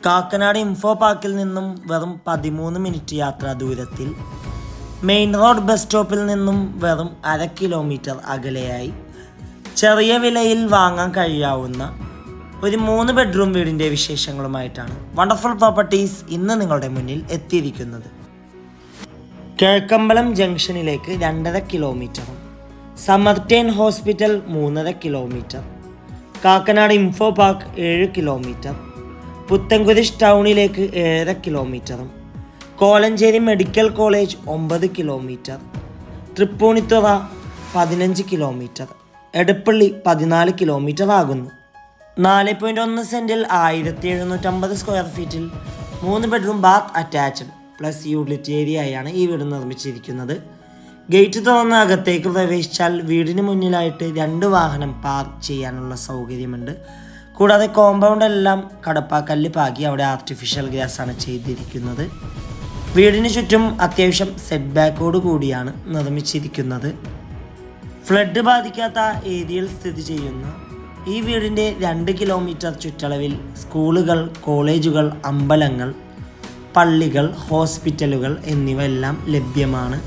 Kakkanad info പാർക്കിൽ നിന്നും വെറും 13 മിനിറ്റ് യാത്രാ ദൂരത്തിൽ, മെയിൻ റോഡ് ബസ് സ്റ്റോപ്പിൽ നിന്നും വെറും 1/2 കിലോമീറ്റർ അകലെയായി ചെറിയ വിലയിൽ വാങ്ങാൻ കഴിയാവുന്ന ഒരു 3 ബെഡ്റൂം വീടിൻ്റെ വിശേഷങ്ങളുമായിട്ടാണ് വണ്ടർഫുൾ പ്രോപ്പർട്ടീസ് ഇന്ന് നിങ്ങളുടെ മുന്നിൽ എത്തിയിരിക്കുന്നത്. കിഴക്കമ്പലം ജംഗ്ഷനിലേക്ക് 2.5 കിലോമീറ്ററും Samaritan hospital 3.5 kilometre, Kakkanad info park 7 kilometre, Puthenkurish ടൗണിലേക്ക് 7.5 കിലോമീറ്ററും, Kolenchery medical college 9 kilometre, Tripunithura 15 kilometre, Edappally 14 kilometre ആകുന്നു. 4.1 സെൻറ്റിൽ 1750 സ്ക്വയർ ഫീറ്റിൽ 3 bedroom bath attached plus utility ഏരിയയാണ് ഈ വീട് നിർമ്മിച്ചിരിക്കുന്നത്. ഗേറ്റ് തുറന്ന് അകത്തേക്ക് പ്രവേശിച്ചാൽ വീടിന് മുന്നിലായിട്ട് 2 വാഹനം പാർക്ക് ചെയ്യാനുള്ള സൗകര്യമുണ്ട്. കൂടാതെ കോമ്പൗണ്ട് എല്ലാം കടപ്പാക്കല്ല് പാകി അവിടെ ആർട്ടിഫിഷ്യൽ ഗ്രാസ് ആണ് ചെയ്തിരിക്കുന്നത്. വീടിന് ചുറ്റും അത്യാവശ്യം സെറ്റ് ബാക്കോട് കൂടിയാണ് നിർമ്മിച്ചിരിക്കുന്നത്. ഫ്ലഡ് ബാധിക്കാത്ത ഏരിയയിൽ സ്ഥിതി ചെയ്യുന്ന ഈ വീടിൻ്റെ 2 കിലോമീറ്റർ ചുറ്റളവിൽ സ്കൂളുകൾ, കോളേജുകൾ, അമ്പലങ്ങൾ, പള്ളികൾ, ഹോസ്പിറ്റലുകൾ എന്നിവ എല്ലാം ലഭ്യമാണ്.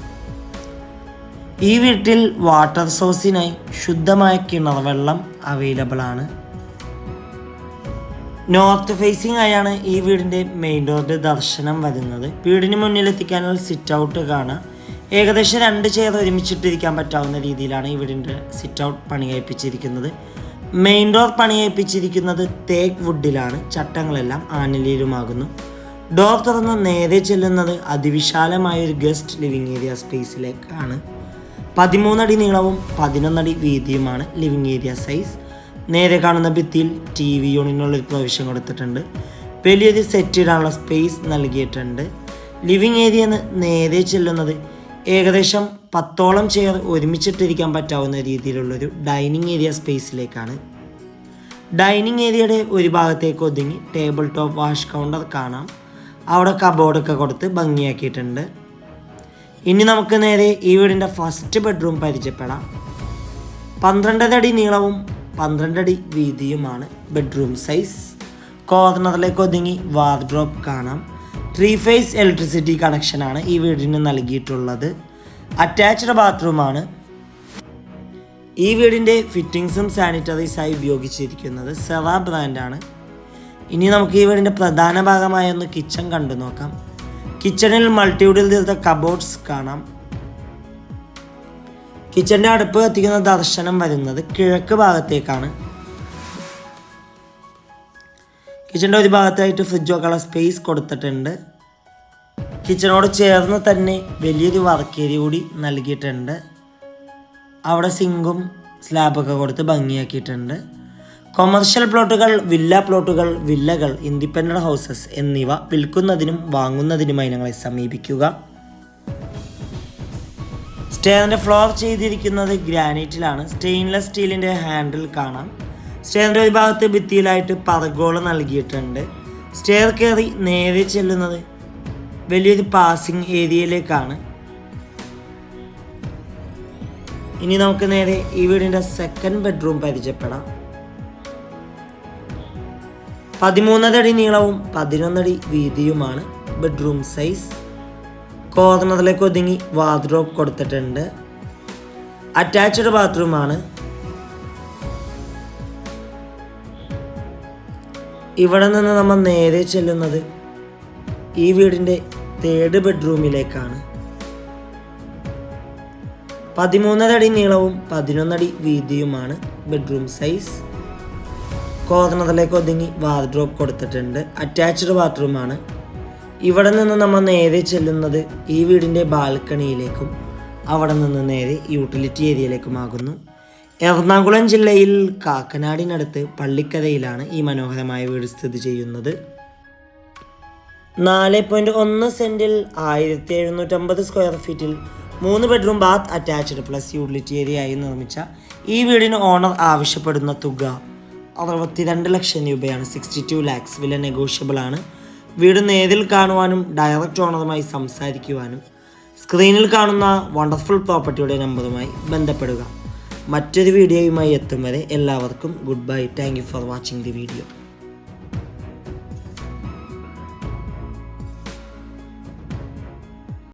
ഈ വീട്ടിൽ വാട്ടർ സോഴ്സിനായി ശുദ്ധമായ കിണർ വെള്ളം അവൈലബിൾ ആണ്. നോർത്ത് ഫേസിംഗ് ആയാണ് ഈ വീടിൻ്റെ മെയിൻ റോഡ് ദർശനം വരുന്നത്. വീടിന് മുന്നിലെത്തിക്കാനുള്ള സിറ്റ് ഔട്ട് കാണാം. ഏകദേശം 2 ചെയർ ഒരുമിച്ചിട്ടിരിക്കാൻ പറ്റാവുന്ന രീതിയിലാണ് ഈ വീടിൻ്റെ സിറ്റ് ഔട്ട് പണി കഴിപ്പിച്ചിരിക്കുന്നത്. മെയിൻ ഡോർ പണി കഴിപ്പിച്ചിരിക്കുന്നത് തേക്ക് വുഡിലാണ്. ചട്ടങ്ങളെല്ലാം ആനിലയിലുമാകുന്നു. ഡോർ തുറന്ന് നേരെ ചെല്ലുന്നത് അതിവിശാലമായ ഒരു ഗസ്റ്റ് ലിവിംഗ് ഏരിയ സ്പേസിലേക്കാണ്. 13 അടി നീളവും 11 അടി വീതിയുമാണ് ലിവിംഗ് ഏരിയ സൈസ്. നേരെ കാണുന്ന ഭിത്തിയിൽ TV യൂണിറ്റിനുള്ളൊരു പ്രൊവിഷൻ കൊടുത്തിട്ടുണ്ട്. വലിയൊരു സെറ്റ് ഇടാനുള്ള സ്പേസ് നൽകിയിട്ടുണ്ട്. ലിവിംഗ് ഏരിയ നേരെ ചെല്ലുന്നത് ഏകദേശം 10ഓളം ചെയർ ഒരുമിച്ചിട്ടിരിക്കാൻ പറ്റാവുന്ന രീതിയിലുള്ളൊരു ഡൈനിങ് ഏരിയ സ്പേസിലേക്കാണ്. ഡൈനിങ് ഏരിയയുടെ ഒരു ഭാഗത്തേക്ക് ഒതുങ്ങി ടേബിൾ ടോപ്പ് വാഷ് കൗണ്ടർ കാണാം. അവിടെ കബോർഡൊക്കെ കൊടുത്ത് ഭംഗിയാക്കിയിട്ടുണ്ട്. ഇനി നമുക്ക് നേരെ ഈ വീടിൻ്റെ ഫസ്റ്റ് ബെഡ്റൂം പരിചയപ്പെടാം. 12 അടി നീളവും 12 അടി വീതിയുമാണ് ബെഡ്റൂം സൈസ്. കോർണറിലേക്ക് ഒതുങ്ങി വാർഡ്രോബ് കാണാം. 3 ഫേസ് ഇലക്ട്രിസിറ്റി കണക്ഷനാണ് ഈ വീടിന് നൽകിയിട്ടുള്ളത്. അറ്റാച്ച്ഡ് ബാത്റൂമാണ്. ഈ വീടിൻ്റെ ഫിറ്റിങ്സും സാനിറ്ററീസായി ഉപയോഗിച്ചിരിക്കുന്നത് സെറ ബ്രാൻഡാണ്. ഇനി നമുക്ക് ഈ വീടിൻ്റെ പ്രധാന ഭാഗമായ ഒന്ന് കിച്ചൺ കണ്ടു നോക്കാം. കിച്ചണിൽ മൾട്ടിവുഡിൽ തീർത്ത കബോർഡ്സ് കാണാം. കിച്ചൻ്റെ അടുപ്പ് കത്തിക്കുന്ന ദർശനം വരുന്നത് കിഴക്ക് ഭാഗത്തേക്കാണ്. കിച്ചൻ്റെ ഒരു ഭാഗത്തായിട്ട് ഫ്രിഡ്ജ് വെക്കാനുള്ള സ്പേസ് കൊടുത്തിട്ടുണ്ട്. കിച്ചണോട് ചേർന്ന് തന്നെ വലിയൊരു വർക്ക് ഏരിയ കൂടി നൽകിയിട്ടുണ്ട്. അവിടെ സിങ്കും സ്ലാബൊക്കെ കൊടുത്ത് ഭംഗിയാക്കിയിട്ടുണ്ട്. കൊമേർഷ്യൽ പ്ലോട്ടുകൾ, വില്ല പ്ലോട്ടുകൾ, വില്ലകൾ, ഇൻഡിപെൻഡൻറ്റ് ഹൗസസ് എന്നിവ വിൽക്കുന്നതിനും വാങ്ങുന്നതിനുമായി ഞങ്ങളെ സമീപിക്കുക. സ്റ്റെയറിൻ്റെ ഫ്ലോർ ചെയ്തിരിക്കുന്നത് ഗ്രാനൈറ്റിലാണ്. സ്റ്റെയിൻലെസ് സ്റ്റീലിൻ്റെ ഹാൻഡിൽ കാണാം. സ്റ്റെയറിൻ്റെ ഒരു ഭാഗത്ത് ഭിത്തിയിലായിട്ട് പർഗോള നൽകിയിട്ടുണ്ട്. സ്റ്റെയർ കയറി നേരെ ചെല്ലുന്നത് വലിയൊരു പാസിംഗ് ഏരിയയിലേക്കാണ്. ഇനി നമുക്ക് നേരെ ഈ വീടിൻ്റെ സെക്കൻഡ് ബെഡ്റൂം പരിചയപ്പെടാം. 13 അടി നീളവും 11 അടി വീതിയുമാണ് ബെഡ്റൂം സൈസ്. കോർണറിലേക്ക് ഒതുങ്ങി വാർഡ്രോബ് കൊടുത്തിട്ടുണ്ട്. അറ്റാച്ച്ഡ് ബാത്റൂമാണ്. ഇവിടെ നിന്ന് നമ്മൾ നേരെ ചെല്ലുന്നത് ഈ വീടിൻ്റെ 3rd ബെഡ്റൂമിലേക്കാണ്. 13 അടി നീളവും 11 അടി വീതിയുമാണ് ബെഡ്റൂം സൈസ്. കോർണറിലേക്ക് ഒതുങ്ങി വാർഡ്രോബ് കൊടുത്തിട്ടുണ്ട്. അറ്റാച്ച്ഡ് ബാത്റൂമാണ്. ഇവിടെ നിന്ന് നമ്മൾ നേരെ ചെല്ലുന്നത് ഈ വീടിൻ്റെ ബാൽക്കണിയിലേക്കും അവിടെ നിന്ന് നേരെ യൂട്ടിലിറ്റി ഏരിയയിലേക്കുമാകുന്നു. എറണാകുളം ജില്ലയിൽ കാക്കനാടിനടുത്ത് പള്ളിക്കരയിലാണ് ഈ മനോഹരമായ വീട് സ്ഥിതി ചെയ്യുന്നത്. 4.1 സെൻറ്റിൽ 1750 സ്ക്വയർ ഫീറ്റിൽ 3 bedroom bath attached plus utility area ആയി നിർമ്മിച്ച ഈ വീടിന് ഓണർ ആവശ്യപ്പെടുന്ന തുക 62 ലക്ഷം രൂപയാണ്. 62 lakhs. വില നെഗോഷ്യബിൾ ആണ്. വീട് നേരിൽ കാണുവാനും ഡയറക്റ്റ് ഓണറുമായി സംസാരിക്കുവാനും സ്ക്രീനിൽ കാണുന്ന വണ്ടർഫുൾ പ്രോപ്പർട്ടിയുടെ നമ്പറുമായി ബന്ധപ്പെടുക. മറ്റൊരു വീഡിയോയുമായി എത്തും വരെ എല്ലാവർക്കും good bye. Thank you for watching the video.